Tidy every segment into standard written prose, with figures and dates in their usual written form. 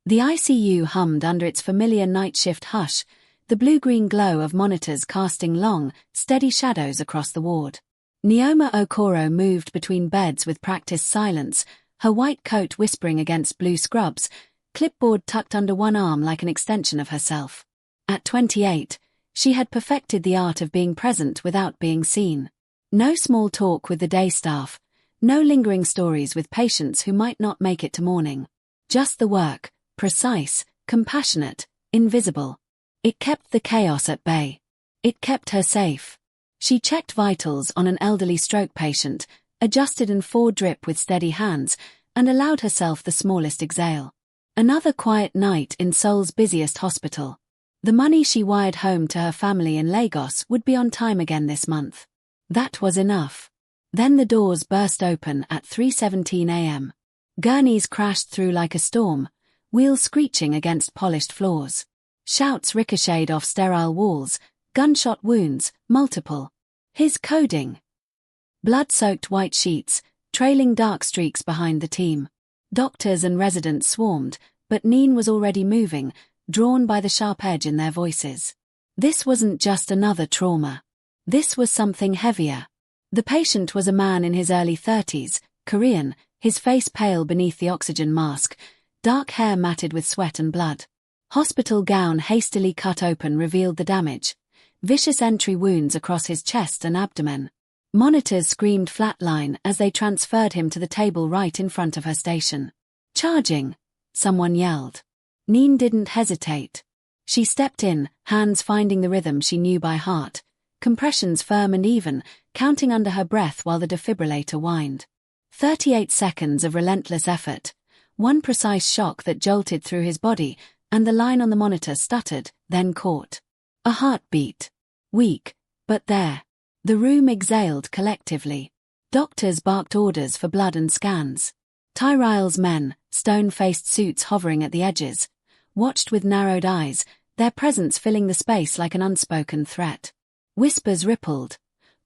The ICU hummed under its familiar night shift hush, the blue-green glow of monitors casting long, steady shadows across the ward. Neoma Okoro moved between beds with practiced silence, her white coat whispering against blue scrubs, clipboard tucked under one arm like an extension of herself. At 28, she had perfected the art of being present without being seen. No small talk with the day staff, no lingering stories with patients who might not make it to morning. Just the work, precise, compassionate, invisible. It kept the chaos at bay. It kept her safe. She checked vitals on an elderly stroke patient, adjusted an IV drip with steady hands, and allowed herself the smallest exhale. Another quiet night in Seoul's busiest hospital. The money she wired home to her family in Lagos would be on time again this month. That was enough. Then the doors burst open at 3:17 a.m. Gurneys crashed through like a storm, wheels screeching against polished floors. Shouts ricocheted off sterile walls, gunshot wounds, multiple. His coding. Blood-soaked white sheets, trailing dark streaks behind the team. Doctors and residents swarmed, but Neen was already moving, drawn by the sharp edge in their voices. This wasn't just another trauma. This was something heavier. The patient was a man in his early 30s, Korean, his face pale beneath the oxygen mask, dark hair matted with sweat and blood. Hospital gown hastily cut open revealed the damage. Vicious entry wounds across his chest and abdomen. Monitors screamed flatline as they transferred him to the table right in front of her station. Charging! Someone yelled. Neen didn't hesitate. She stepped in, hands finding the rhythm she knew by heart. Compressions firm and even, counting under her breath while the defibrillator whined. 38 seconds of relentless effort. One precise shock that jolted through his body, and the line on the monitor stuttered, then caught. A heartbeat. Weak, but there. The room exhaled collectively. Doctors barked orders for blood and scans. Tyrile's men, stone-faced suits hovering at the edges, watched with narrowed eyes, their presence filling the space like an unspoken threat. Whispers rippled.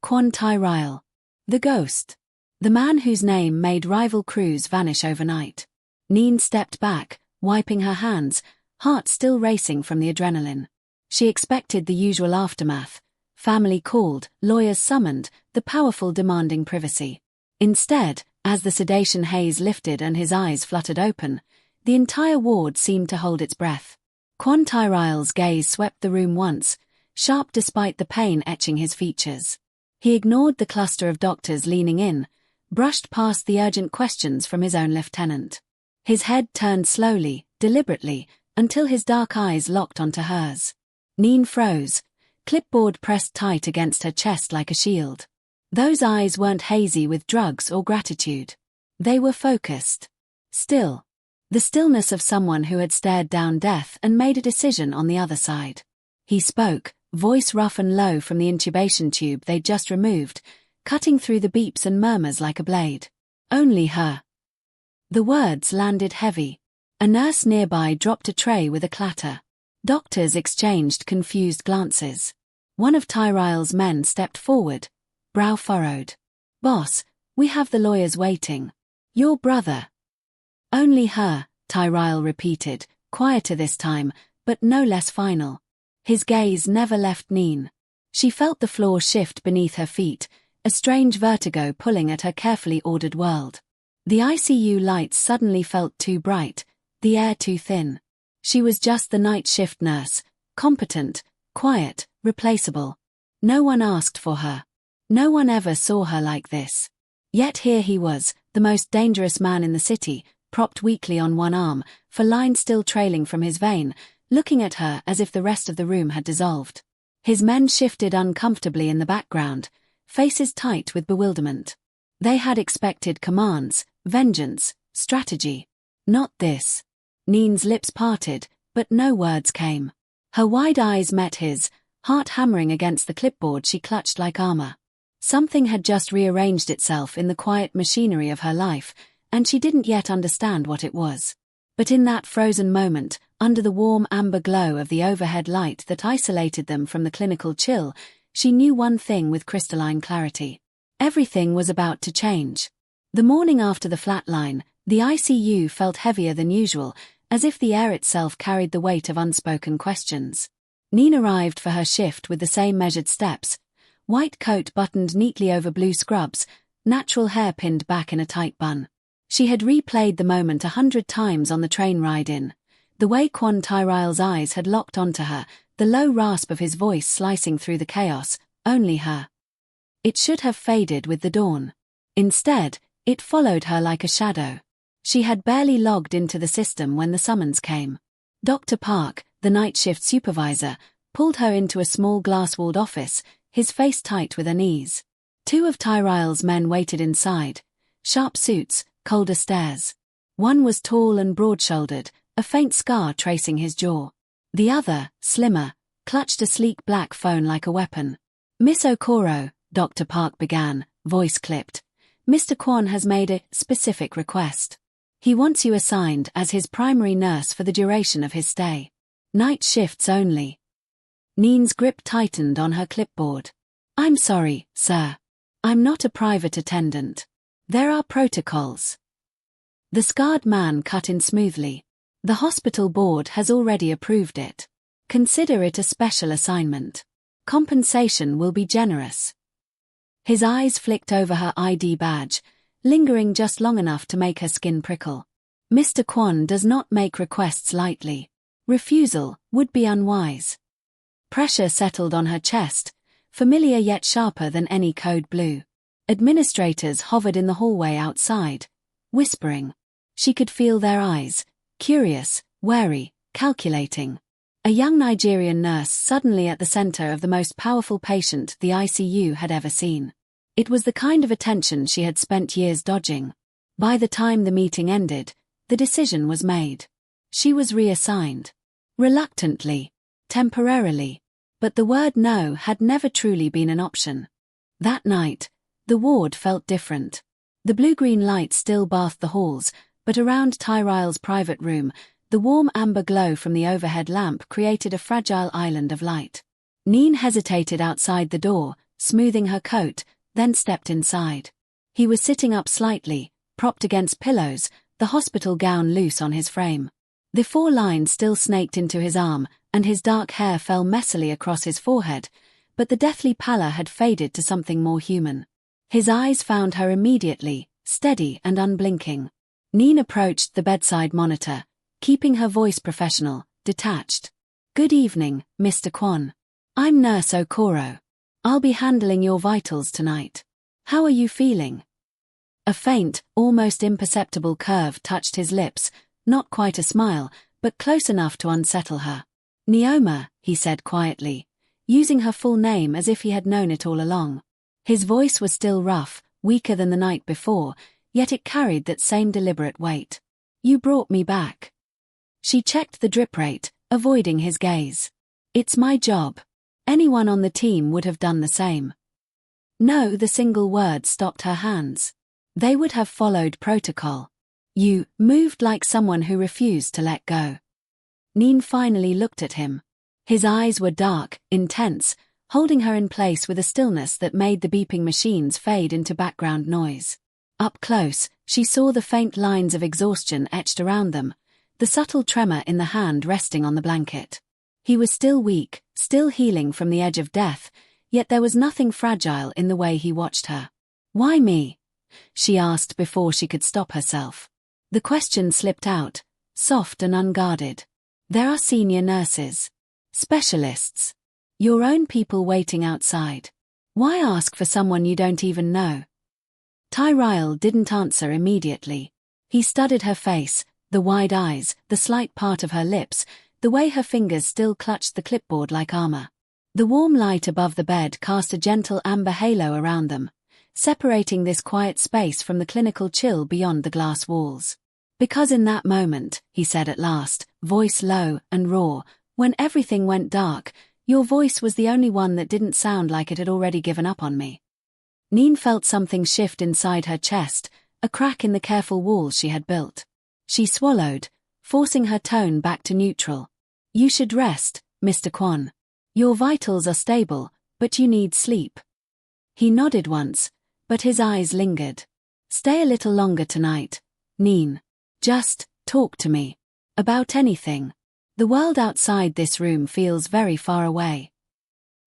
Kwon Tyrile. The ghost. The man whose name made rival crews vanish overnight. Neen stepped back, wiping her hands, heart still racing from the adrenaline. She expected the usual aftermath. Family called, lawyers summoned, the powerful demanding privacy. Instead, as the sedation haze lifted and his eyes fluttered open, the entire ward seemed to hold its breath. Kwon Tyrile's gaze swept the room once, sharp despite the pain etching his features. He ignored the cluster of doctors leaning in, brushed past the urgent questions from his own lieutenant. His head turned slowly, deliberately, until his dark eyes locked onto hers. Neen froze, clipboard pressed tight against her chest like a shield. Those eyes weren't hazy with drugs or gratitude. They were focused. Still. The stillness of someone who had stared down death and made a decision on the other side. He spoke, voice rough and low from the intubation tube they'd just removed, cutting through the beeps and murmurs like a blade. Only her. The words landed heavy. A nurse nearby dropped a tray with a clatter. Doctors exchanged confused glances. One of Tyrile's men stepped forward, brow furrowed. "Boss, we have the lawyers waiting. Your brother." "Only her," Tyrile repeated, quieter this time, but no less final. His gaze never left Neen. She felt the floor shift beneath her feet, a strange vertigo pulling at her carefully ordered world. The ICU lights suddenly felt too bright, the air too thin. She was just the night shift nurse, competent, quiet, replaceable. No one asked for her. No one ever saw her like this. Yet here he was, the most dangerous man in the city, propped weakly on one arm, feline still trailing from his vein, looking at her as if the rest of the room had dissolved. His men shifted uncomfortably in the background, faces tight with bewilderment. They had expected commands, vengeance, strategy. Not this. Neen's lips parted, but no words came. Her wide eyes met his, heart hammering against the clipboard she clutched like armor. Something had just rearranged itself in the quiet machinery of her life, and she didn't yet understand what it was. But in that frozen moment, under the warm amber glow of the overhead light that isolated them from the clinical chill, she knew one thing with crystalline clarity. Everything was about to change. The morning after the flatline, the ICU felt heavier than usual, as if the air itself carried the weight of unspoken questions. Neen arrived for her shift with the same measured steps, white coat buttoned neatly over blue scrubs, natural hair pinned back in a tight bun. She had replayed the moment 100 times on the train ride in. The way Kwon Tyrile's eyes had locked onto her, the low rasp of his voice slicing through the chaos, only her. It should have faded with the dawn. Instead, it followed her like a shadow. She had barely logged into the system when the summons came. Dr. Park, the night shift supervisor, pulled her into a small glass-walled office, his face tight with unease. Two of Tyrile's men waited inside. Sharp suits, colder stares. One was tall and broad-shouldered, a faint scar tracing his jaw. The other, slimmer, clutched a sleek black phone like a weapon. "Miss Okoro," Dr. Park began, voice clipped. "Mr. Kwon has made a specific request. He wants you assigned as his primary nurse for the duration of his stay. Night shifts only." Neen's grip tightened on her clipboard. "I'm sorry, sir. I'm not a private attendant. There are protocols." The scarred man cut in smoothly. "The hospital board has already approved it. Consider it a special assignment. Compensation will be generous." His eyes flicked over her ID badge, lingering just long enough to make her skin prickle. "Mr. Kwon does not make requests lightly. Refusal would be unwise." Pressure settled on her chest, familiar yet sharper than any code blue. Administrators hovered in the hallway outside, whispering. She could feel their eyes, curious, wary, calculating. A young Nigerian nurse suddenly at the center of the most powerful patient the ICU had ever seen. It was the kind of attention she had spent years dodging. By the time the meeting ended, the decision was made. She was reassigned. Reluctantly. Temporarily. But the word no had never truly been an option. That night, the ward felt different. The blue-green light still bathed the halls, but around Tyrile's private room, the warm amber glow from the overhead lamp created a fragile island of light. Neen hesitated outside the door, smoothing her coat, then stepped inside. He was sitting up slightly, propped against pillows, the hospital gown loose on his frame. The 4 lines still snaked into his arm, and his dark hair fell messily across his forehead, but the deathly pallor had faded to something more human. His eyes found her immediately, steady and unblinking. Neen approached the bedside monitor, keeping her voice professional, detached. "Good evening, Mr. Kwon. I'm Nurse Okoro. I'll be handling your vitals tonight. How are you feeling?" A faint, almost imperceptible curve touched his lips, not quite a smile, but close enough to unsettle her. "Neoma," he said quietly, using her full name as if he had known it all along. His voice was still rough, weaker than the night before, yet it carried that same deliberate weight. "You brought me back." She checked the drip rate, avoiding his gaze. "It's my job. Anyone on the team would have done the same." No, the single word stopped her hands. They would have followed protocol. "You moved like someone who refused to let go." Neen finally looked at him. His eyes were dark, intense, holding her in place with a stillness that made the beeping machines fade into background noise. Up close, she saw the faint lines of exhaustion etched around them, the subtle tremor in the hand resting on the blanket. He was still weak, still healing from the edge of death, yet there was nothing fragile in the way he watched her. "Why me?" she asked before she could stop herself. The question slipped out, soft and unguarded. "There are senior nurses. Specialists. Your own people waiting outside. Why ask for someone you don't even know?" Tyrile didn't answer immediately. He studied her face, the wide eyes, the slight part of her lips, the way her fingers still clutched the clipboard like armor. The warm light above the bed cast a gentle amber halo around them, separating this quiet space from the clinical chill beyond the glass walls. "Because in that moment," he said at last, voice low and raw, "when everything went dark, your voice was the only one that didn't sound like it had already given up on me." Neen felt something shift inside her chest, a crack in the careful walls she had built. She swallowed, forcing her tone back to neutral. "You should rest, Mr. Kwon. Your vitals are stable, but you need sleep." He nodded once, but his eyes lingered. "Stay a little longer tonight, Neen. Just talk to me. About anything. The world outside this room feels very far away.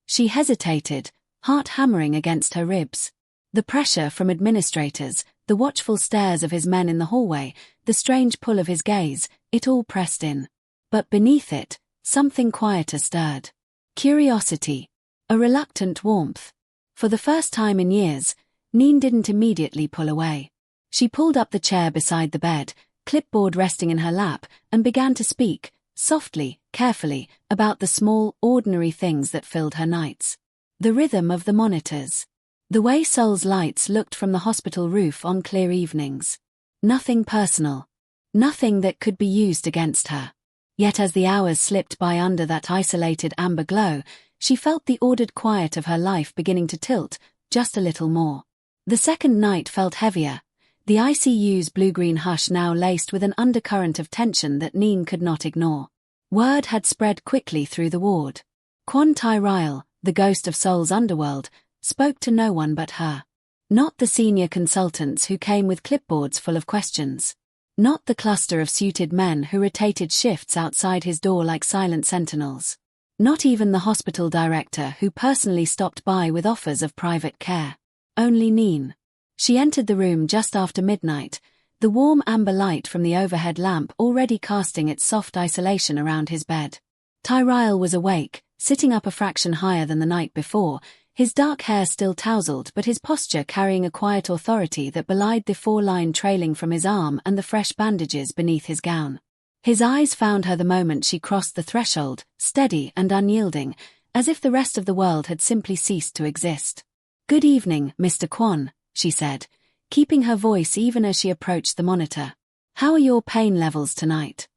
She hesitated, heart hammering against her ribs. The pressure from administrators, the watchful stares of his men in the hallway, the strange pull of his gaze, it all pressed in. But beneath it, something quieter stirred. Curiosity. A reluctant warmth. For the first time in years, Neen didn't immediately pull away. She pulled up the chair beside the bed, clipboard resting in her lap, and began to speak, softly, carefully, about the small, ordinary things that filled her nights. The rhythm of the monitors. The way Seoul's lights looked from the hospital roof on clear evenings. Nothing personal. Nothing that could be used against her. Yet as the hours slipped by under that isolated amber glow, she felt the ordered quiet of her life beginning to tilt, just a little more. The second night felt heavier, the ICU's blue-green hush now laced with an undercurrent of tension that Neen could not ignore. Word had spread quickly through the ward. Kwon Tae-ryul, the ghost of Seoul's underworld, spoke to no one but her. Not the senior consultants who came with clipboards full of questions. Not the cluster of suited men who rotated shifts outside his door like silent sentinels. Not even the hospital director who personally stopped by with offers of private care. Only Neen. She entered the room just after midnight, the warm amber light from the overhead lamp already casting its soft isolation around his bed. Tae-ryul was awake, sitting up a fraction higher than the night before, his dark hair still tousled but his posture carrying a quiet authority that belied the foreline trailing from his arm and the fresh bandages beneath his gown. His eyes found her the moment she crossed the threshold, steady and unyielding, as if the rest of the world had simply ceased to exist. "Good evening, Mr. Kwon," she said, keeping her voice even as she approached the monitor. "How are your pain levels tonight?"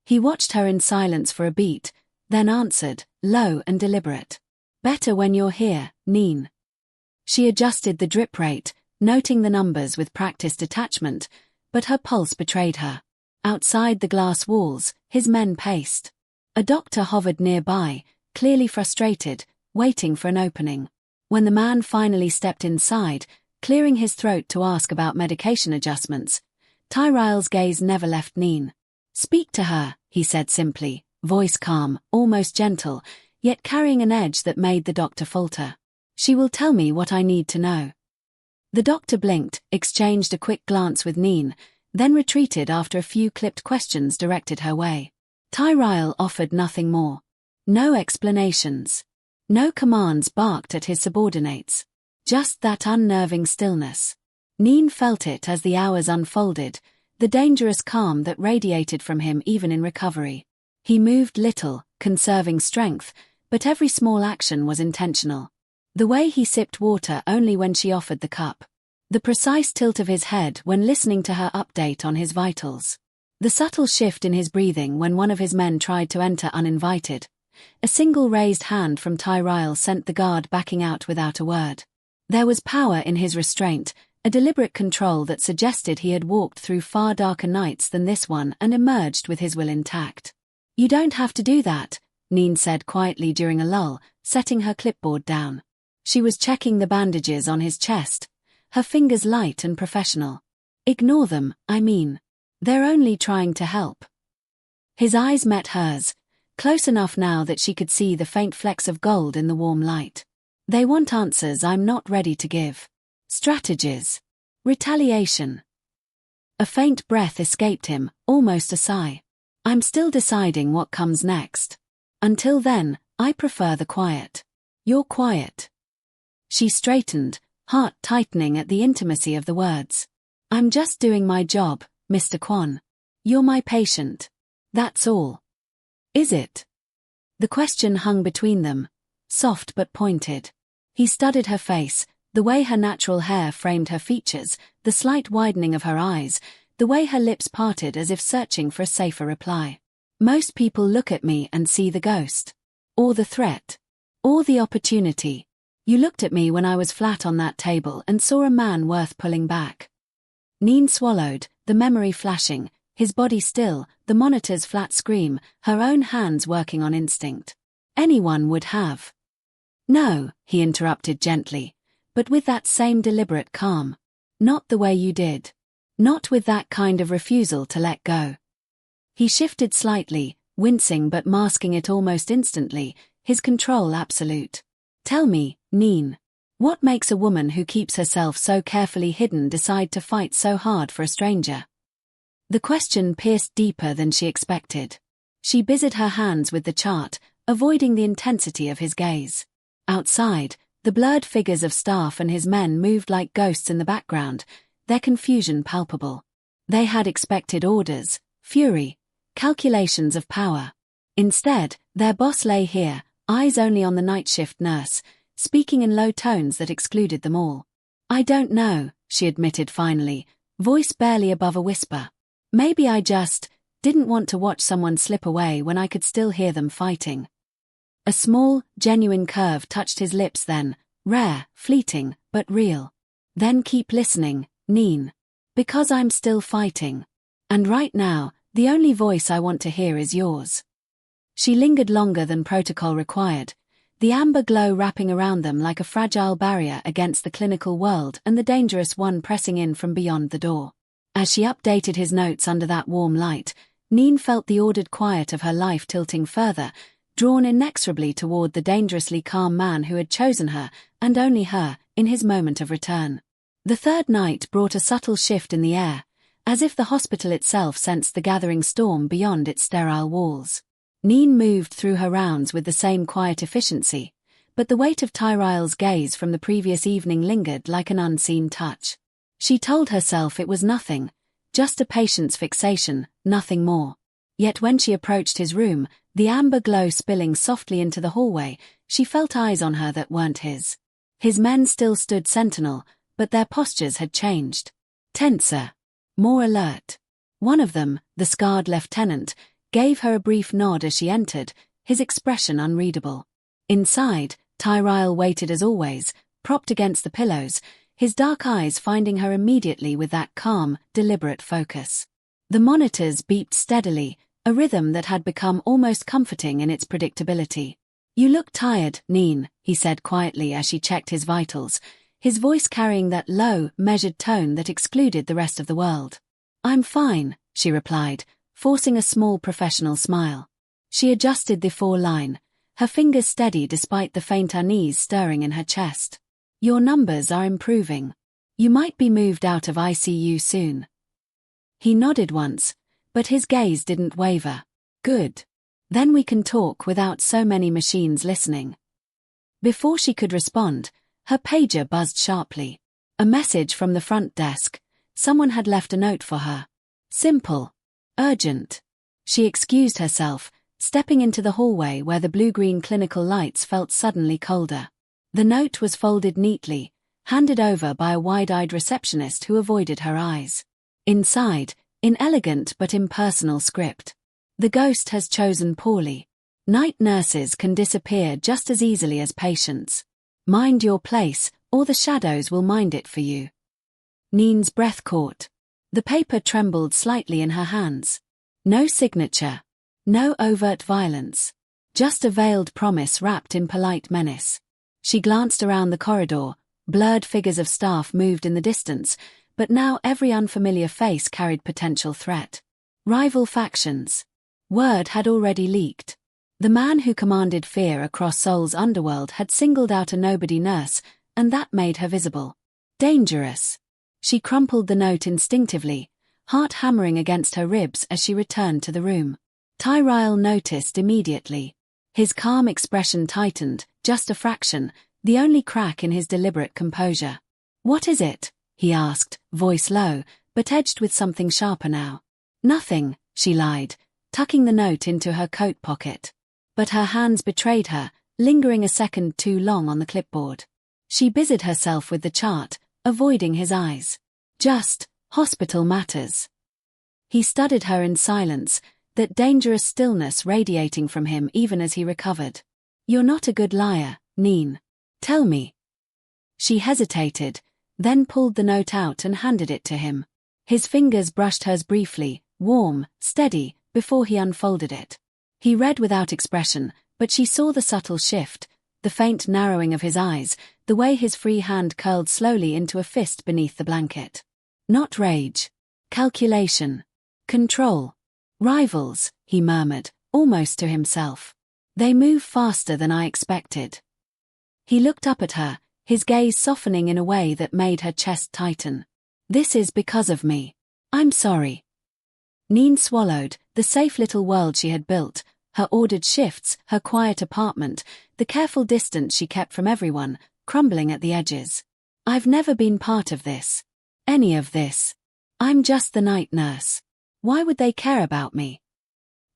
He watched her in silence for a beat, then answered, low and deliberate. "Better when you're here, Neen." She adjusted the drip rate, noting the numbers with practiced detachment, but her pulse betrayed her. Outside the glass walls, his men paced. A doctor hovered nearby, clearly frustrated, waiting for an opening. When the man finally stepped inside, clearing his throat to ask about medication adjustments, Tae-ryul's gaze never left Neen. "Speak to her," he said simply, voice calm, almost gentle, yet carrying an edge that made the doctor falter. "She will tell me what I need to know." The doctor blinked, exchanged a quick glance with Neen, then retreated after a few clipped questions directed her way. Tae-ryul offered nothing more. No explanations. No commands barked at his subordinates. Just that unnerving stillness. Neen felt it as the hours unfolded, the dangerous calm that radiated from him even in recovery. He moved little, conserving strength, but every small action was intentional. The way he sipped water only when she offered the cup. The precise tilt of his head when listening to her update on his vitals. The subtle shift in his breathing when one of his men tried to enter uninvited. A single raised hand from Tae-ryul sent the guard backing out without a word. There was power in his restraint, a deliberate control that suggested he had walked through far darker nights than this one and emerged with his will intact. "You don't have to do that," Neen said quietly during a lull, setting her clipboard down. She was checking the bandages on his chest, her fingers light and professional. "Ignore them, I mean. They're only trying to help." His eyes met hers, close enough now that she could see the faint flecks of gold in the warm light. "They want answers I'm not ready to give. Strategies. Retaliation." A faint breath escaped him, almost a sigh. "I'm still deciding what comes next. Until then, I prefer the quiet. You're quiet." She straightened, heart tightening at the intimacy of the words. "I'm just doing my job, Mr. Kwon. You're my patient. That's all." "Is it?" The question hung between them, soft but pointed. He studied her face, the way her natural hair framed her features, the slight widening of her eyes, the way her lips parted as if searching for a safer reply. "Most people look at me and see the ghost. Or the threat. Or the opportunity. You looked at me when I was flat on that table and saw a man worth pulling back." Neen swallowed, the memory flashing, his body still, the monitor's flat scream, her own hands working on instinct. Anyone would have. "No," he interrupted gently, but with that same deliberate calm. "Not the way you did. Not with that kind of refusal to let go." He shifted slightly, wincing but masking it almost instantly, his control absolute. Tell me, Neen. What makes a woman who keeps herself so carefully hidden decide to fight so hard for a stranger? The question pierced deeper than she expected. She busied her hands with the chart, avoiding the intensity of his gaze. Outside, the blurred figures of staff and his men moved like ghosts in the background, their confusion palpable. They had expected orders, fury, calculations of power. Instead, their boss lay here, eyes only on the night shift nurse, speaking in low tones that excluded them all. I don't know, she admitted finally, voice barely above a whisper. Maybe I just didn't want to watch someone slip away when I could still hear them fighting. A small, genuine curve touched his lips then, rare, fleeting, but real. Then keep listening, Neen. Because I'm still fighting. And right now, the only voice I want to hear is yours. She lingered longer than protocol required, the amber glow wrapping around them like a fragile barrier against the clinical world and the dangerous one pressing in from beyond the door. As she updated his notes under that warm light, Neen felt the ordered quiet of her life tilting further, drawn inexorably toward the dangerously calm man who had chosen her, and only her, in his moment of return. The third night brought a subtle shift in the air, as if the hospital itself sensed the gathering storm beyond its sterile walls. Neen moved through her rounds with the same quiet efficiency, but the weight of Tyrael's gaze from the previous evening lingered like an unseen touch. She told herself it was nothing, just a patient's fixation, nothing more. Yet when she approached his room, the amber glow spilling softly into the hallway, she felt eyes on her that weren't his. His men still stood sentinel, but their postures had changed. Tenser. More alert. One of them, the scarred lieutenant, gave her a brief nod as she entered, his expression unreadable. Inside, Tyrael waited as always, propped against the pillows, his dark eyes finding her immediately with that calm, deliberate focus. The monitors beeped steadily, a rhythm that had become almost comforting in its predictability. You look tired, Neen, he said quietly as she checked his vitals, his voice carrying that low, measured tone that excluded the rest of the world. I'm fine, she replied, forcing a small professional smile. She adjusted the four-line, her fingers steady despite the faint unease stirring in her chest. Your numbers are improving. You might be moved out of ICU soon. He nodded once, but his gaze didn't waver. Good. Then we can talk without so many machines listening. Before she could respond, her pager buzzed sharply. A message from the front desk. Someone had left a note for her. Simple. Urgent. She excused herself, stepping into the hallway where the blue-green clinical lights felt suddenly colder. The note was folded neatly, handed over by a wide-eyed receptionist who avoided her eyes. Inside, in elegant but impersonal script. The ghost has chosen poorly. Night nurses can disappear just as easily as patients. Mind your place, or the shadows will mind it for you. Neen's breath caught. The paper trembled slightly in her hands. No signature. No overt violence. Just a veiled promise wrapped in polite menace. She glanced around the corridor, blurred figures of staff moved in the distance, but now every unfamiliar face carried potential threat. Rival factions. Word had already leaked. The man who commanded fear across Seoul's underworld had singled out a nobody nurse, and that made her visible. Dangerous. She crumpled the note instinctively, heart hammering against her ribs as she returned to the room. Tyrael noticed immediately. His calm expression tightened, just a fraction, the only crack in his deliberate composure. What is it? He asked, voice low, but edged with something sharper now. Nothing, she lied, tucking the note into her coat pocket. But her hands betrayed her, lingering a second too long on the clipboard. She busied herself with the chart, avoiding his eyes. Just, hospital matters. He studied her in silence, that dangerous stillness radiating from him even as he recovered. You're not a good liar, Neen. Tell me. She hesitated, then pulled the note out and handed it to him. His fingers brushed hers briefly, warm, steady, before he unfolded it. He read without expression, but she saw the subtle shift, the faint narrowing of his eyes, the way his free hand curled slowly into a fist beneath the blanket. Not rage. Calculation. Control. Rivals, he murmured, almost to himself. They move faster than I expected. He looked up at her, his gaze softening in a way that made her chest tighten. This is because of me. I'm sorry. Neen swallowed, the safe little world she had built, her ordered shifts, her quiet apartment, the careful distance she kept from everyone, crumbling at the edges. I've never been part of this. Any of this. I'm just the night nurse. Why would they care about me?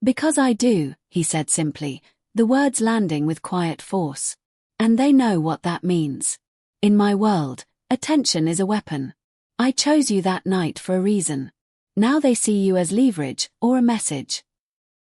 Because I do, he said simply, the words landing with quiet force. And they know what that means. In my world, attention is a weapon. I chose you that night for a reason. Now they see you as leverage or a message.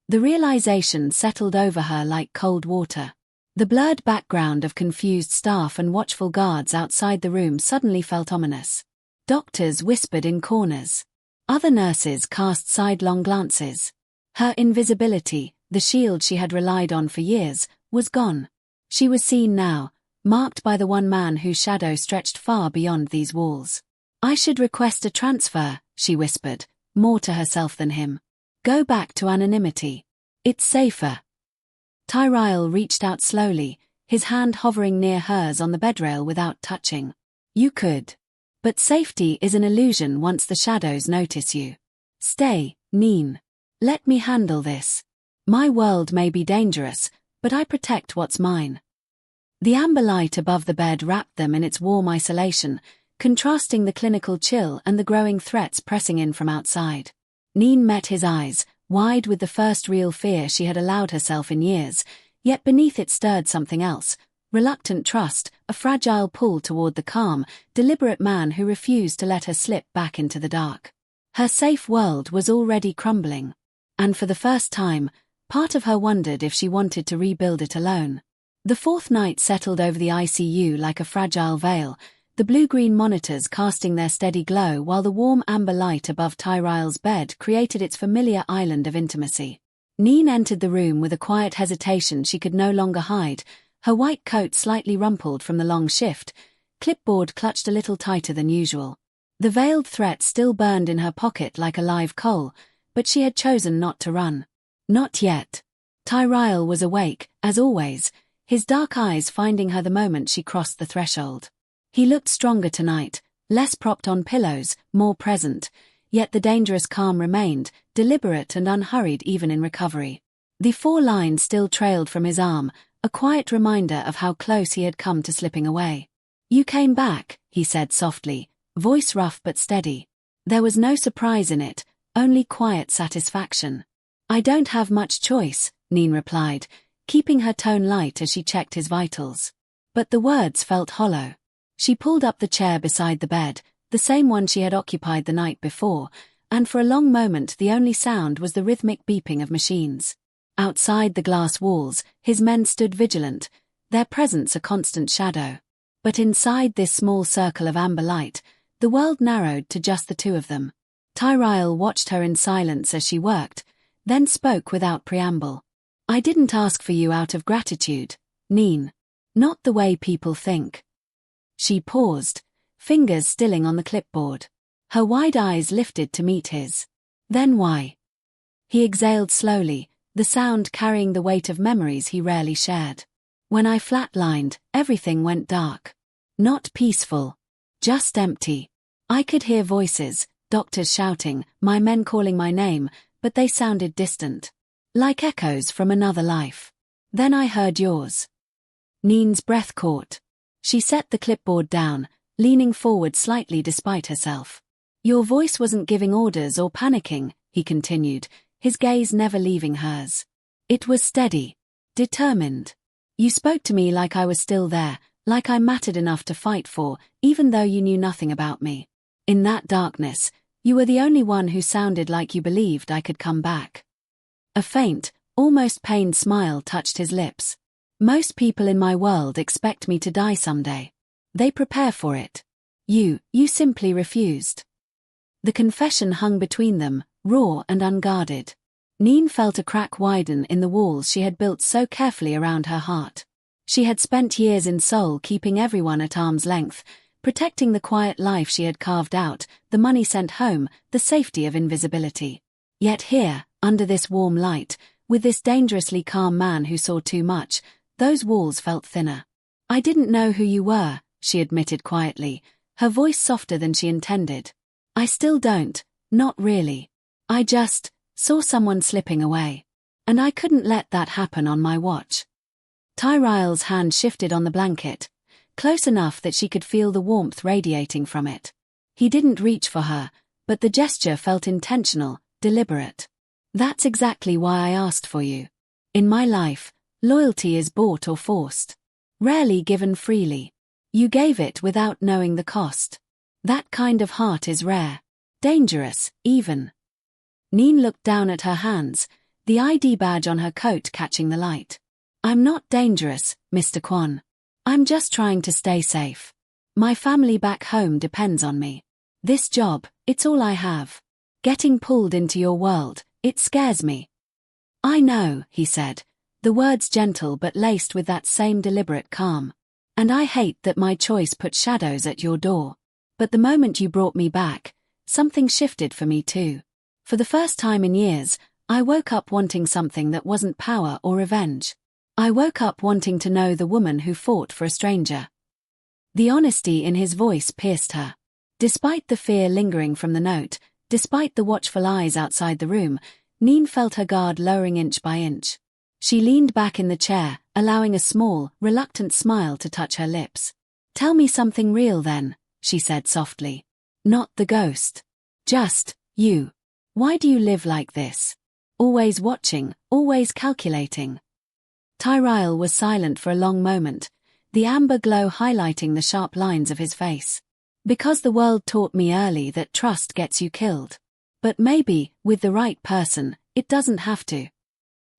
The realization settled over her like cold water. The blurred background of confused staff and watchful guards outside the room suddenly felt ominous. Doctors whispered in corners. Other nurses cast sidelong glances. Her invisibility, the shield she had relied on for years, was gone. She was seen now, marked by the one man whose shadow stretched far beyond these walls. I should request a transfer, she whispered, more to herself than him. Go back to anonymity. It's safer. Tyrell reached out slowly, his hand hovering near hers on the bedrail without touching. You could. But safety is an illusion once the shadows notice you. Stay, Neen. Let me handle this. My world may be dangerous, but I protect what's mine. The amber light above the bed wrapped them in its warm isolation, contrasting the clinical chill and the growing threats pressing in from outside. Neen met his eyes, wide with the first real fear she had allowed herself in years, yet beneath it stirred something else, reluctant trust, a fragile pull toward the calm, deliberate man who refused to let her slip back into the dark. Her safe world was already crumbling, and for the first time, part of her wondered if she wanted to rebuild it alone. The fourth night settled over the ICU like a fragile veil, the blue-green monitors casting their steady glow while the warm amber light above Tyrell's bed created its familiar island of intimacy. Neen entered the room with a quiet hesitation she could no longer hide, her white coat slightly rumpled from the long shift, clipboard clutched a little tighter than usual. The veiled threat still burned in her pocket like a live coal, but she had chosen not to run. Not yet. Tyrell was awake, as always, his dark eyes finding her the moment she crossed the threshold. He looked stronger tonight, less propped on pillows, more present, yet the dangerous calm remained, deliberate and unhurried even in recovery. The 4 lines still trailed from his arm, a quiet reminder of how close he had come to slipping away. You came back, he said softly, voice rough but steady. There was no surprise in it, only quiet satisfaction. I don't have much choice, Neen replied, keeping her tone light as she checked his vitals. But the words felt hollow. She pulled up the chair beside the bed, the same one she had occupied the night before, and for a long moment the only sound was the rhythmic beeping of machines. Outside the glass walls, his men stood vigilant, their presence a constant shadow. But inside this small circle of amber light, the world narrowed to just the two of them. Tyrell watched her in silence as she worked, then spoke without preamble. I didn't ask for you out of gratitude, Neen. Not the way people think. She paused, fingers stilling on the clipboard. Her wide eyes lifted to meet his. Then why? He exhaled slowly, the sound carrying the weight of memories he rarely shared. When I flatlined, everything went dark. Not peaceful. Just empty. I could hear voices, doctors shouting, my men calling my name, but they sounded distant. Like echoes from another life. Then I heard yours. Neen's breath caught. She set the clipboard down, leaning forward slightly despite herself. Your voice wasn't giving orders or panicking, he continued, his gaze never leaving hers. It was steady, determined. You spoke to me like I was still there, like I mattered enough to fight for, even though you knew nothing about me. In that darkness, you were the only one who sounded like you believed I could come back. A faint, almost pained smile touched his lips. Most people in my world expect me to die someday. They prepare for it. You simply refused. The confession hung between them, raw and unguarded. Neen felt a crack widen in the walls she had built so carefully around her heart. She had spent years in Seoul keeping everyone at arm's length, protecting the quiet life she had carved out, the money sent home, the safety of invisibility. Yet here, Under this warm light, with this dangerously calm man who saw too much, those walls felt thinner. "I didn't know who you were," she admitted quietly, her voice softer than she intended. "I still don't, not really. I just saw someone slipping away. And I couldn't let that happen on my watch." Tyrael's hand shifted on the blanket, close enough that she could feel the warmth radiating from it. He didn't reach for her, but the gesture felt intentional, deliberate. "That's exactly why I asked for you. In my life, loyalty is bought or forced. Rarely given freely. You gave it without knowing the cost. That kind of heart is rare. Dangerous, even." Neen looked down at her hands, the ID badge on her coat catching the light. "I'm not dangerous, Mr. Kwon. I'm just trying to stay safe. My family back home depends on me. This job, it's all I have. Getting pulled into your world, it scares me." "I know," he said, the words gentle but laced with that same deliberate calm. "And I hate that my choice put shadows at your door. But the moment you brought me back, something shifted for me too. For the first time in years, I woke up wanting something that wasn't power or revenge. I woke up wanting to know the woman who fought for a stranger." The honesty in his voice pierced her. Despite the fear lingering from the note, despite the watchful eyes outside the room, Neen felt her guard lowering inch by inch. She leaned back in the chair, allowing a small, reluctant smile to touch her lips. "Tell me something real then," she said softly. "Not the ghost. Just you. Why do you live like this? Always watching, always calculating." Tyrael was silent for a long moment, the amber glow highlighting the sharp lines of his face. "Because the world taught me early that trust gets you killed. But maybe, with the right person, it doesn't have to."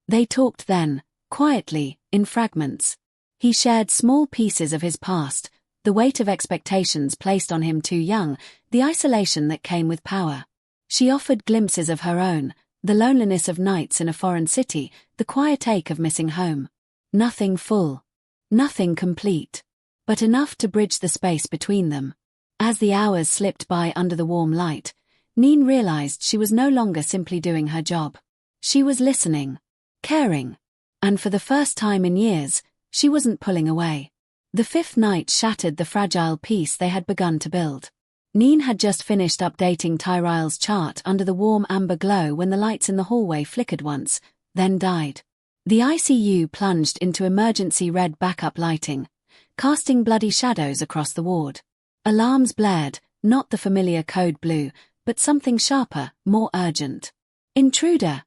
They talked then, quietly, in fragments. He shared small pieces of his past, the weight of expectations placed on him too young, the isolation that came with power. She offered glimpses of her own, the loneliness of nights in a foreign city, the quiet ache of missing home. Nothing full. Nothing complete. But enough to bridge the space between them. As the hours slipped by under the warm light, Neen realized she was no longer simply doing her job. She was listening, caring. And for the first time in years, she wasn't pulling away. The fifth night shattered the fragile peace they had begun to build. Neen had just finished updating Tyrael's chart under the warm amber glow when the lights in the hallway flickered once, then died. The ICU plunged into emergency red backup lighting, casting bloody shadows across the ward. Alarms blared, not the familiar code blue, but something sharper, more urgent. "Intruder!"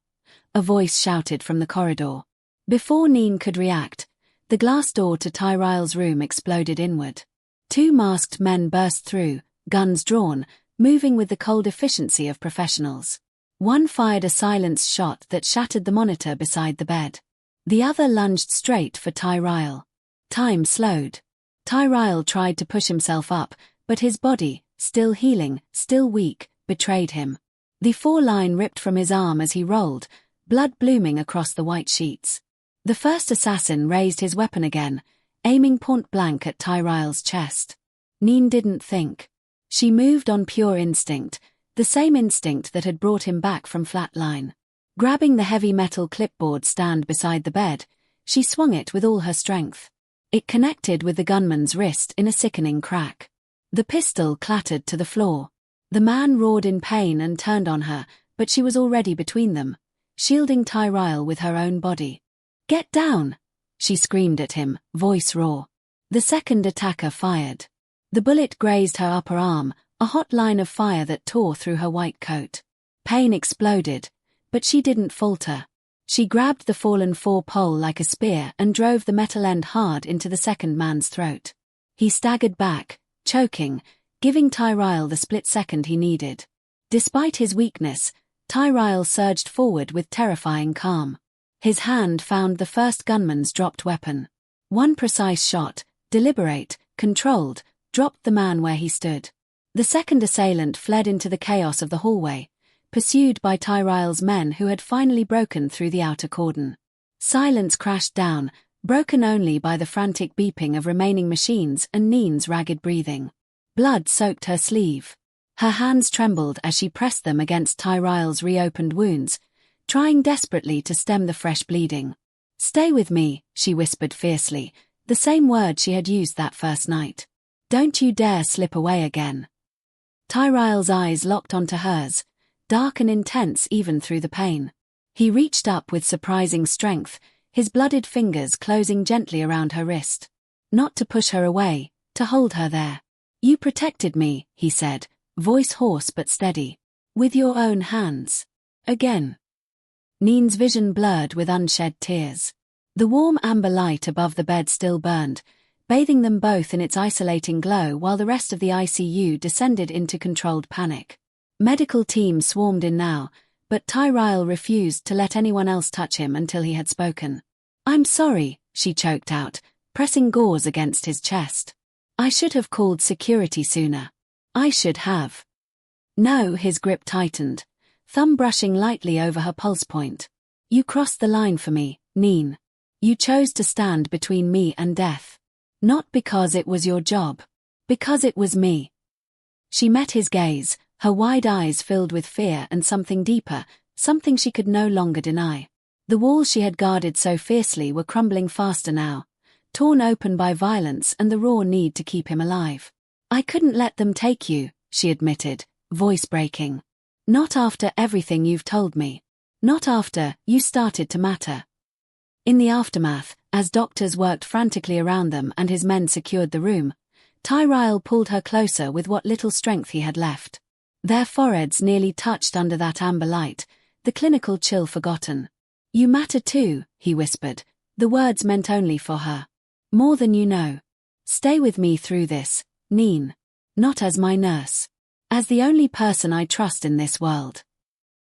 a voice shouted from the corridor. Before Neen could react, the glass door to Tyrael's room exploded inward. Two masked men burst through, guns drawn, moving with the cold efficiency of professionals. One fired a silenced shot that shattered the monitor beside the bed. The other lunged straight for Tyrael. Time slowed. Tyrael tried to push himself up, but his body, still healing, still weak, betrayed him. The foreline ripped from his arm as he rolled, blood blooming across the white sheets. The first assassin raised his weapon again, aiming point blank at Tyrael's chest. Neen didn't think. She moved on pure instinct, the same instinct that had brought him back from flatline. Grabbing the heavy metal clipboard stand beside the bed, she swung it with all her strength. It connected with the gunman's wrist in a sickening crack. The pistol clattered to the floor. The man roared in pain and turned on her, but she was already between them, shielding Tyrael with her own body. "Get down!" she screamed at him, voice raw. The second attacker fired. The bullet grazed her upper arm, a hot line of fire that tore through her white coat. Pain exploded, but she didn't falter. She grabbed the fallen four-pole like a spear and drove the metal end hard into the second man's throat. He staggered back, choking, giving Tyrael the split second he needed. Despite his weakness, Tyrael surged forward with terrifying calm. His hand found the first gunman's dropped weapon. One precise shot, deliberate, controlled, dropped the man where he stood. The second assailant fled into the chaos of the hallway, pursued by Tyrael's men who had finally broken through the outer cordon. Silence crashed down, broken only by the frantic beeping of remaining machines and Neen's ragged breathing. Blood soaked her sleeve. Her hands trembled as she pressed them against Tyrael's reopened wounds, trying desperately to stem the fresh bleeding. "Stay with me," she whispered fiercely, the same word she had used that first night. "Don't you dare slip away again." Tyrael's eyes locked onto hers, dark and intense even through the pain. He reached up with surprising strength, his blooded fingers closing gently around her wrist. Not to push her away, to hold her there. "You protected me," he said, voice hoarse but steady. "With your own hands." Again. Neen's vision blurred with unshed tears. The warm amber light above the bed still burned, bathing them both in its isolating glow while the rest of the ICU descended into controlled panic. Medical teams swarmed in now, but Tyrael refused to let anyone else touch him until he had spoken. "I'm sorry," she choked out, pressing gauze against his chest. "I should have called security sooner. I should have." "No," his grip tightened, thumb brushing lightly over her pulse point. "You crossed the line for me, Neen. You chose to stand between me and death. Not because it was your job. Because it was me." She met his gaze, her wide eyes filled with fear and something deeper, something she could no longer deny. The walls she had guarded so fiercely were crumbling faster now, torn open by violence and the raw need to keep him alive. "I couldn't let them take you," she admitted, voice breaking. "Not after everything you've told me. Not after you started to matter." In the aftermath, as doctors worked frantically around them and his men secured the room, Tyrael pulled her closer with what little strength he had left. Their foreheads nearly touched under that amber light, the clinical chill forgotten. "You matter too," he whispered, the words meant only for her. "More than you know. Stay with me through this, Neen. Not as my nurse. As the only person I trust in this world."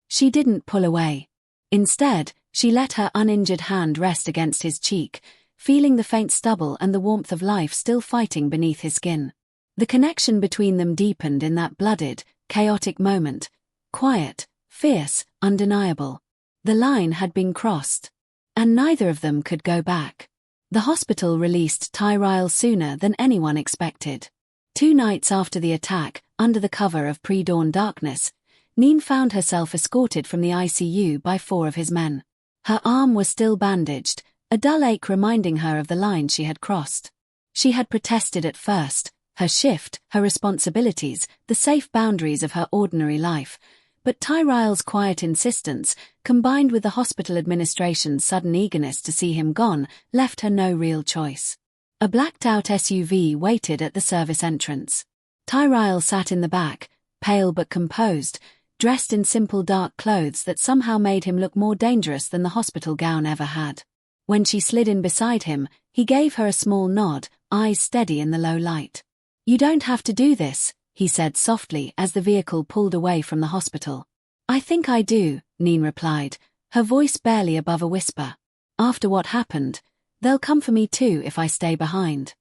She didn't pull away. Instead, she let her uninjured hand rest against his cheek, feeling the faint stubble and the warmth of life still fighting beneath his skin. The connection between them deepened in that blooded, chaotic moment, quiet, fierce, undeniable. The line had been crossed. And neither of them could go back. The hospital released Tyrael sooner than anyone expected. 2 nights after the attack, under the cover of pre-dawn darkness, Neen found herself escorted from the ICU by 4 of his men. Her arm was still bandaged, a dull ache reminding her of the line she had crossed. She had protested at first, her shift, her responsibilities, the safe boundaries of her ordinary life, but Tyrael's quiet insistence, combined with the hospital administration's sudden eagerness to see him gone, left her no real choice. A blacked-out SUV waited at the service entrance. Tyrael sat in the back, pale but composed, dressed in simple dark clothes that somehow made him look more dangerous than the hospital gown ever had. When she slid in beside him, he gave her a small nod, eyes steady in the low light. "You don't have to do this," he said softly as the vehicle pulled away from the hospital. "I think I do," Neen replied, her voice barely above a whisper. "After what happened, they'll come for me too if I stay behind."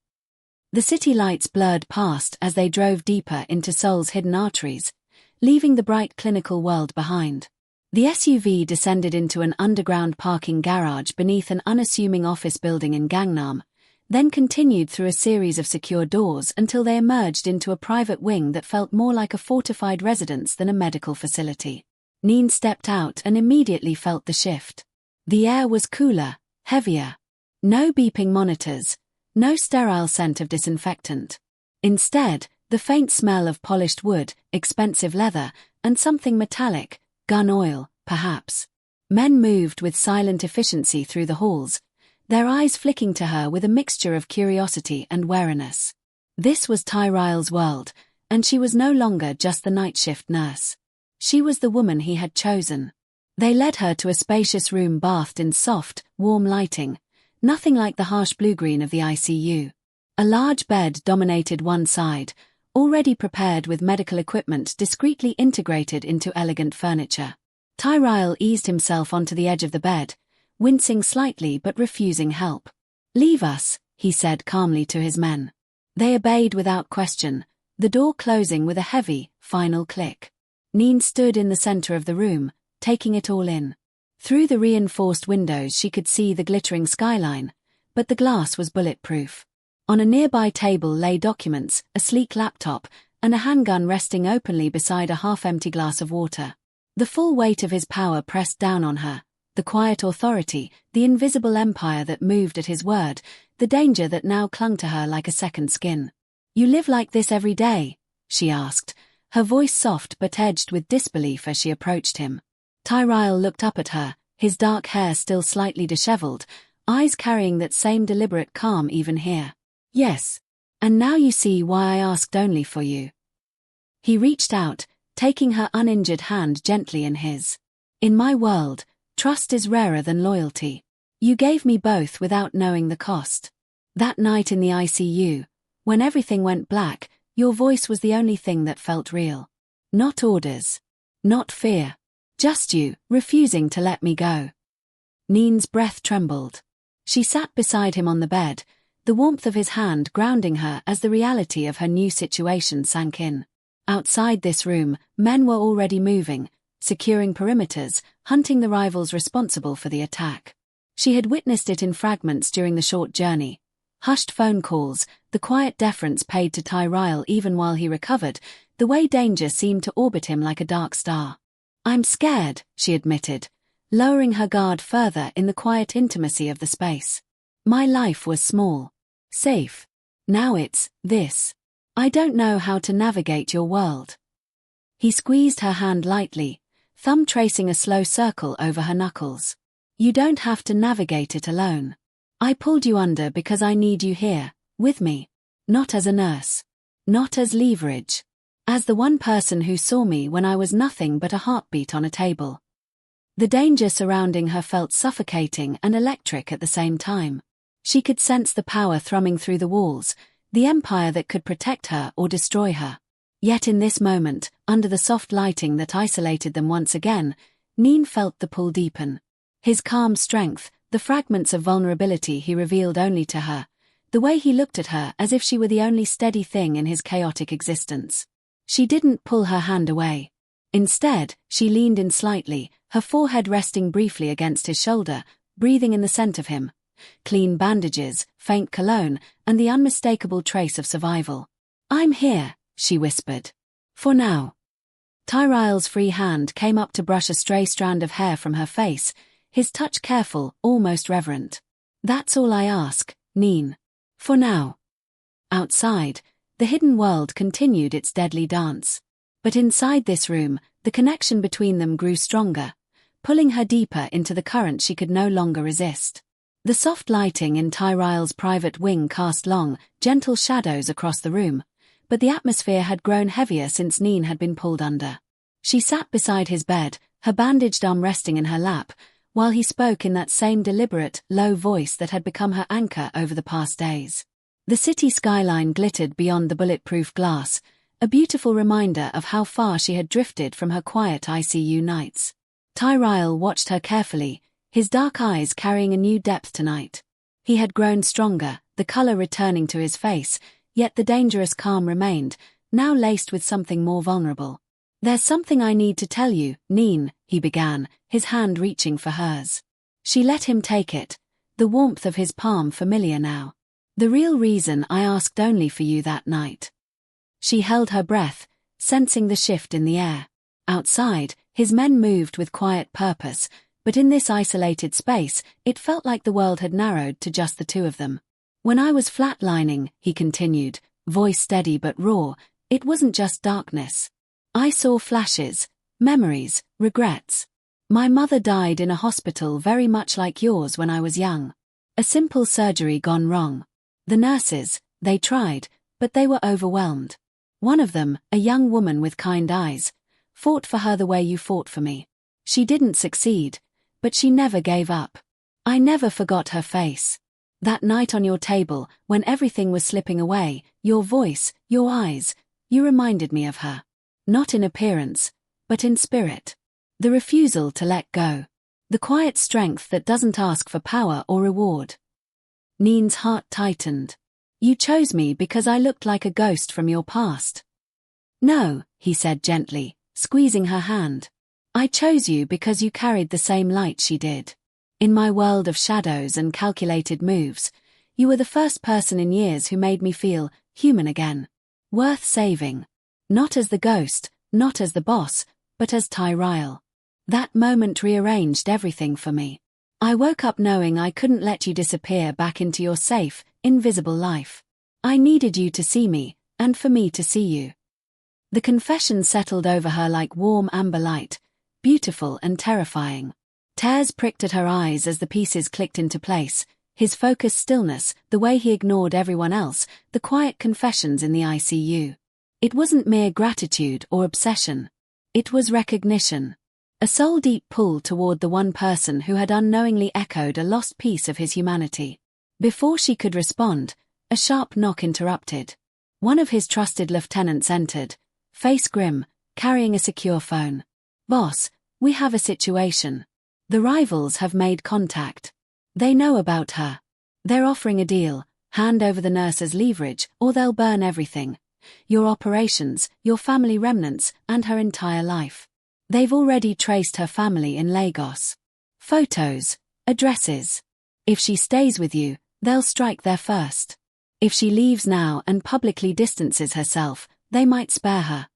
The city lights blurred past as they drove deeper into Seoul's hidden arteries, leaving the bright clinical world behind. The SUV descended into an underground parking garage beneath an unassuming office building in Gangnam, then continued through a series of secure doors until they emerged into a private wing that felt more like a fortified residence than a medical facility. Neen stepped out and immediately felt the shift. The air was cooler, heavier. No beeping monitors, no sterile scent of disinfectant. Instead, the faint smell of polished wood, expensive leather, and something metallic, gun oil, perhaps. Men moved with silent efficiency through the halls, their eyes flicking to her with a mixture of curiosity and wariness. This was Tyrael's world, and she was no longer just the night shift nurse. She was the woman he had chosen. They led her to a spacious room bathed in soft, warm lighting, nothing like the harsh blue-green of the ICU. A large bed dominated one side, already prepared with medical equipment discreetly integrated into elegant furniture. Tyrael eased himself onto the edge of the bed, wincing slightly but refusing help. "Leave us," he said calmly to his men. They obeyed without question, the door closing with a heavy, final click. Neen stood in the center of the room, taking it all in. Through the reinforced windows she could see the glittering skyline, but the glass was bulletproof. On a nearby table lay documents, a sleek laptop, and a handgun resting openly beside a half-empty glass of water. The full weight of his power pressed down on her, the quiet authority, the invisible empire that moved at his word, the danger that now clung to her like a second skin. "You live like this every day?" she asked, her voice soft but edged with disbelief as she approached him. Tyrell looked up at her, his dark hair still slightly disheveled, eyes carrying that same deliberate calm even here. "Yes. And now you see why I asked only for you." He reached out, taking her uninjured hand gently in his. "In my world, trust is rarer than loyalty. You gave me both without knowing the cost. That night in the ICU, when everything went black, your voice was the only thing that felt real. Not orders. Not fear. Just you, refusing to let me go." Neen's breath trembled. She sat beside him on the bed, the warmth of his hand grounding her as the reality of her new situation sank in. Outside this room, men were already moving, securing perimeters, hunting the rivals responsible for the attack. She had witnessed it in fragments during the short journey. Hushed phone calls, the quiet deference paid to Tyrell even while he recovered, the way danger seemed to orbit him like a dark star. "I'm scared," she admitted, lowering her guard further in the quiet intimacy of the space. "My life was small. Safe. Now it's this. I don't know how to navigate your world." He squeezed her hand lightly, thumb tracing a slow circle over her knuckles. "You don't have to navigate it alone. I pulled you under because I need you here, with me. Not as a nurse. Not as leverage. As the one person who saw me when I was nothing but a heartbeat on a table." The danger surrounding her felt suffocating and electric at the same time. She could sense the power thrumming through the walls, the empire that could protect her or destroy her. Yet in this moment, under the soft lighting that isolated them once again, Neen felt the pull deepen. His calm strength, the fragments of vulnerability he revealed only to her, the way he looked at her as if she were the only steady thing in his chaotic existence. She didn't pull her hand away. Instead, she leaned in slightly, her forehead resting briefly against his shoulder, breathing in the scent of him. Clean bandages, faint cologne, and the unmistakable trace of survival. "I'm here," she whispered. "For now." Tyrell's free hand came up to brush a stray strand of hair from her face, his touch careful, almost reverent. "That's all I ask, Neen. For now." Outside, the hidden world continued its deadly dance. But inside this room, the connection between them grew stronger, pulling her deeper into the current she could no longer resist. The soft lighting in Tyrell's private wing cast long, gentle shadows across the room, but the atmosphere had grown heavier since Neen had been pulled under. She sat beside his bed, her bandaged arm resting in her lap, while he spoke in that same deliberate, low voice that had become her anchor over the past days. The city skyline glittered beyond the bulletproof glass, a beautiful reminder of how far she had drifted from her quiet ICU nights. Tyrell watched her carefully, his dark eyes carrying a new depth tonight. He had grown stronger, the color returning to his face, yet the dangerous calm remained, now laced with something more vulnerable. "There's something I need to tell you, Neen," he began, his hand reaching for hers. She let him take it, the warmth of his palm familiar now. "The real reason I asked only for you that night." She held her breath, sensing the shift in the air. Outside, his men moved with quiet purpose, but in this isolated space, it felt like the world had narrowed to just the two of them. "When I was flatlining," he continued, voice steady but raw, "it wasn't just darkness. I saw flashes, memories, regrets. My mother died in a hospital very much like yours when I was young. A simple surgery gone wrong. The nurses, they tried, but they were overwhelmed. One of them, a young woman with kind eyes, fought for her the way you fought for me. She didn't succeed, but she never gave up. I never forgot her face. That night on your table, when everything was slipping away, your voice, your eyes, you reminded me of her. Not in appearance, but in spirit. The refusal to let go. The quiet strength that doesn't ask for power or reward." Neen's heart tightened. "You chose me because I looked like a ghost from your past." "No," he said gently, squeezing her hand. "I chose you because you carried the same light she did. In my world of shadows and calculated moves, you were the first person in years who made me feel human again. Worth saving. Not as the ghost, not as the boss, but as Tyrell." That moment rearranged everything for me. I woke up knowing I couldn't let you disappear back into your safe, invisible life. I needed you to see me, and for me to see you. The confession settled over her like warm amber light, beautiful and terrifying. Tears pricked at her eyes as the pieces clicked into place, his focused stillness, the way he ignored everyone else, the quiet confessions in the ICU. It wasn't mere gratitude or obsession. It was recognition. A soul-deep pull toward the one person who had unknowingly echoed a lost piece of his humanity. Before she could respond, a sharp knock interrupted. One of his trusted lieutenants entered, face grim, carrying a secure phone. "Boss, we have a situation. The rivals have made contact. They know about her. They're offering a deal, hand over the nurse as leverage, or they'll burn everything. Your operations, your family remnants, and her entire life. They've already traced her family in Lagos. Photos, addresses. If she stays with you, they'll strike there first. If she leaves now and publicly distances herself, they might spare her."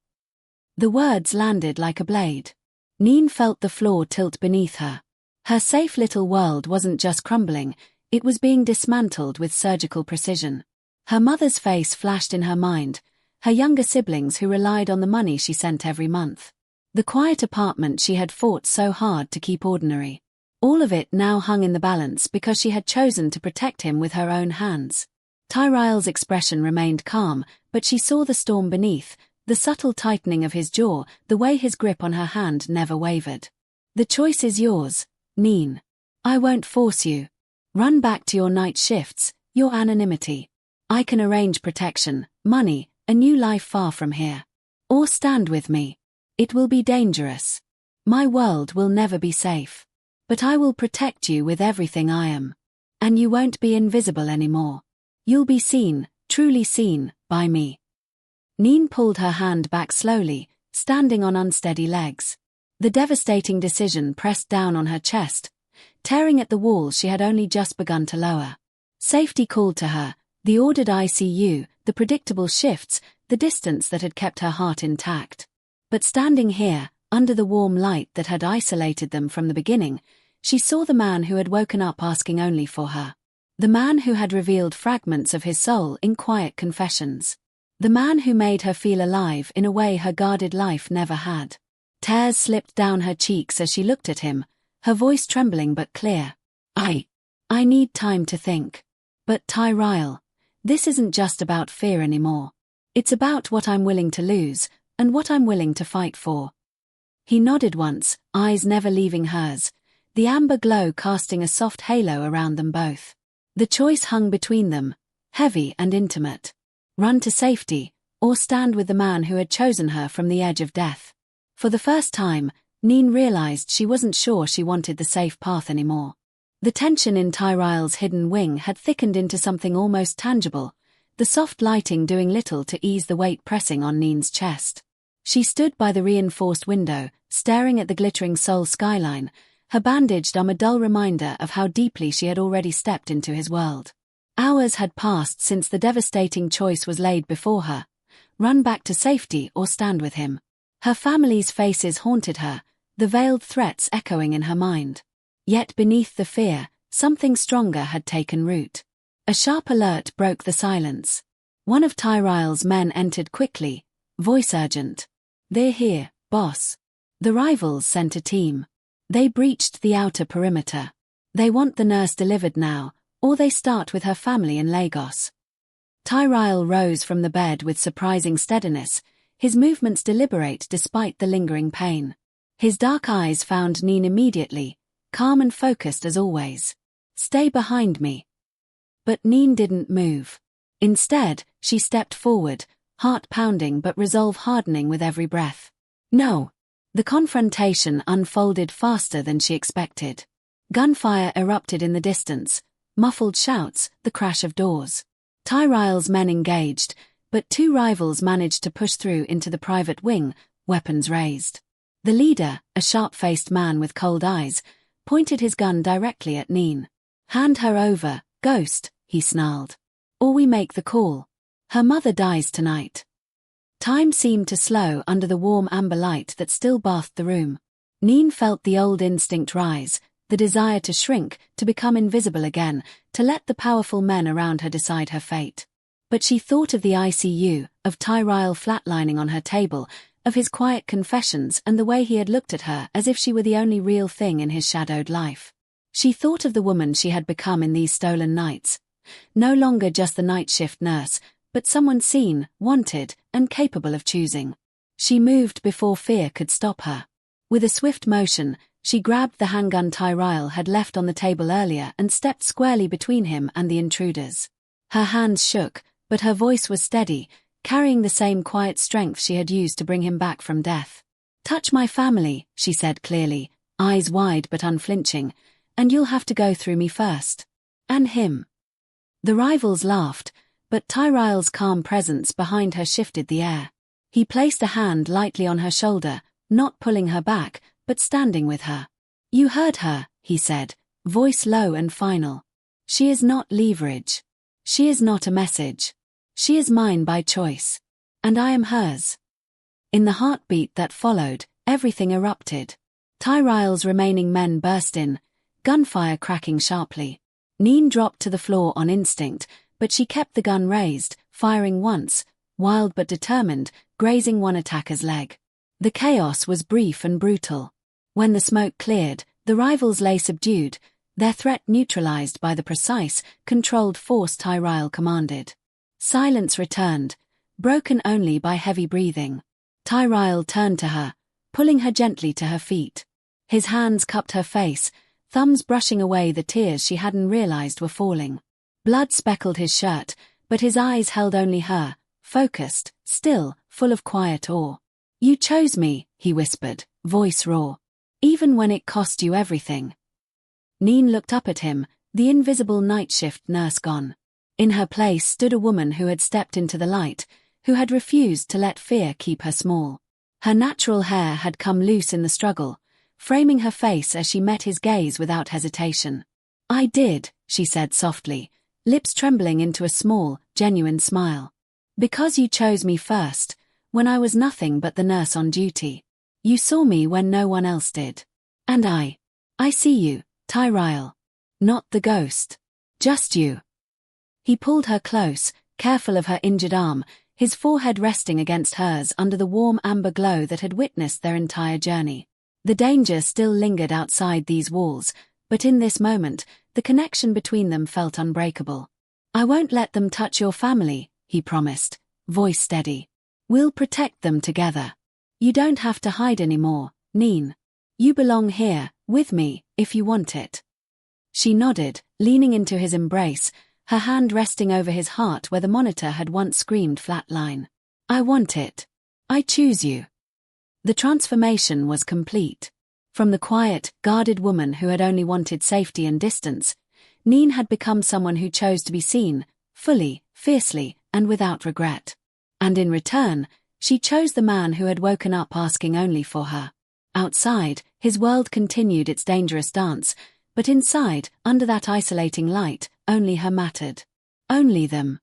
The words landed like a blade. Neen felt the floor tilt beneath her. Her safe little world wasn't just crumbling, it was being dismantled with surgical precision. Her mother's face flashed in her mind, her younger siblings who relied on the money she sent every month. The quiet apartment she had fought so hard to keep ordinary. All of it now hung in the balance because she had chosen to protect him with her own hands. Tyrael's expression remained calm, but she saw the storm beneath, the subtle tightening of his jaw, the way his grip on her hand never wavered. "The choice is yours, Neen. I won't force you. Run back to your night shifts, your anonymity. I can arrange protection, money, a new life far from here. Or stand with me. It will be dangerous. My world will never be safe. But I will protect you with everything I am. And you won't be invisible anymore. You'll be seen, truly seen, by me." Neen pulled her hand back slowly, standing on unsteady legs. The devastating decision pressed down on her chest, tearing at the walls she had only just begun to lower. Safety called to her, the ordered ICU, the predictable shifts, the distance that had kept her heart intact. But standing here, under the warm light that had isolated them from the beginning, she saw the man who had woken up asking only for her. The man who had revealed fragments of his soul in quiet confessions. The man who made her feel alive in a way her guarded life never had. Tears slipped down her cheeks as she looked at him, her voice trembling but clear. I need time to think. But Tyrael, this isn't just about fear anymore. It's about what I'm willing to lose, and what I'm willing to fight for." He nodded once, eyes never leaving hers, the amber glow casting a soft halo around them both. The choice hung between them, heavy and intimate. Run to safety, or stand with the man who had chosen her from the edge of death. For the first time, Neen realized she wasn't sure she wanted the safe path anymore. The tension in Tyrael's hidden wing had thickened into something almost tangible, the soft lighting doing little to ease the weight pressing on Neen's chest. She stood by the reinforced window, staring at the glittering Seoul skyline, her bandaged arm a dull reminder of how deeply she had already stepped into his world. Hours had passed since the devastating choice was laid before her: run back to safety or stand with him. Her family's faces haunted her, the veiled threats echoing in her mind. Yet beneath the fear, something stronger had taken root. A sharp alert broke the silence. One of Tyrael's men entered quickly, voice urgent. "They're here, boss." The rivals sent a team. They breached the outer perimeter. They want the nurse delivered now, or they start with her family in Lagos. Tyrael rose from the bed with surprising steadiness, his movements deliberate despite the lingering pain. His dark eyes found Neen immediately, calm and focused as always. "Stay behind me." But Neen didn't move. Instead, she stepped forward, heart pounding but resolve hardening with every breath. "No." The confrontation unfolded faster than she expected. Gunfire erupted in the distance, muffled shouts, the crash of doors. Tyrael's men engaged, but two rivals managed to push through into the private wing, weapons raised. The leader, a sharp-faced man with cold eyes, pointed his gun directly at Neen. "Hand her over, Ghost," he snarled. "Or we make the call. Her mother dies tonight." Time seemed to slow under the warm amber light that still bathed the room. Neen felt the old instinct rise, the desire to shrink, to become invisible again, to let the powerful men around her decide her fate. But she thought of the ICU, of Tyrell flatlining on her table, of his quiet confessions and the way he had looked at her as if she were the only real thing in his shadowed life. She thought of the woman she had become in these stolen nights. No longer just the night shift nurse, but someone seen, wanted, and capable of choosing. She moved before fear could stop her. With a swift motion, she grabbed the handgun Tyrell had left on the table earlier and stepped squarely between him and the intruders. Her hands shook, but her voice was steady, carrying the same quiet strength she had used to bring him back from death. "Touch my family," she said clearly, eyes wide but unflinching, "and you'll have to go through me first. And him." The rivals laughed, but Tyrell's calm presence behind her shifted the air. He placed a hand lightly on her shoulder, not pulling her back, but standing with her. "You heard her," he said, voice low and final. "She is not leverage. She is not a message. She is mine by choice. And I am hers." In the heartbeat that followed, everything erupted. Tyrell's remaining men burst in, gunfire cracking sharply. Neen dropped to the floor on instinct, but she kept the gun raised, firing once, wild but determined, grazing one attacker's leg. The chaos was brief and brutal. When the smoke cleared, the rivals lay subdued, their threat neutralized by the precise, controlled force Tyrell commanded. Silence returned, broken only by heavy breathing. Tyrell turned to her, pulling her gently to her feet. His hands cupped her face, thumbs brushing away the tears she hadn't realized were falling. Blood speckled his shirt, but his eyes held only her, focused, still, full of quiet awe. "You chose me," he whispered, voice raw. "Even when it cost you everything." Neen looked up at him, the invisible night shift nurse gone. In her place stood a woman who had stepped into the light, who had refused to let fear keep her small. Her natural hair had come loose in the struggle, framing her face as she met his gaze without hesitation. "I did," she said softly, lips trembling into a small, genuine smile. "Because you chose me first, when I was nothing but the nurse on duty. You saw me when no one else did. And I see you, Tyrell. Not the ghost. Just you." He pulled her close, careful of her injured arm, his forehead resting against hers under the warm amber glow that had witnessed their entire journey. The danger still lingered outside these walls, but in this moment, the connection between them felt unbreakable. "I won't let them touch your family," he promised, voice steady. "We'll protect them together. You don't have to hide anymore, Neen. You belong here, with me, if you want it." She nodded, leaning into his embrace, her hand resting over his heart where the monitor had once screamed flatline. "I want it. I choose you." The transformation was complete. From the quiet, guarded woman who had only wanted safety and distance, Neen had become someone who chose to be seen, fully, fiercely, and without regret. And in return, she chose the man who had woken up asking only for her. Outside, his world continued its dangerous dance, but inside, under that isolating light, only her mattered. Only them.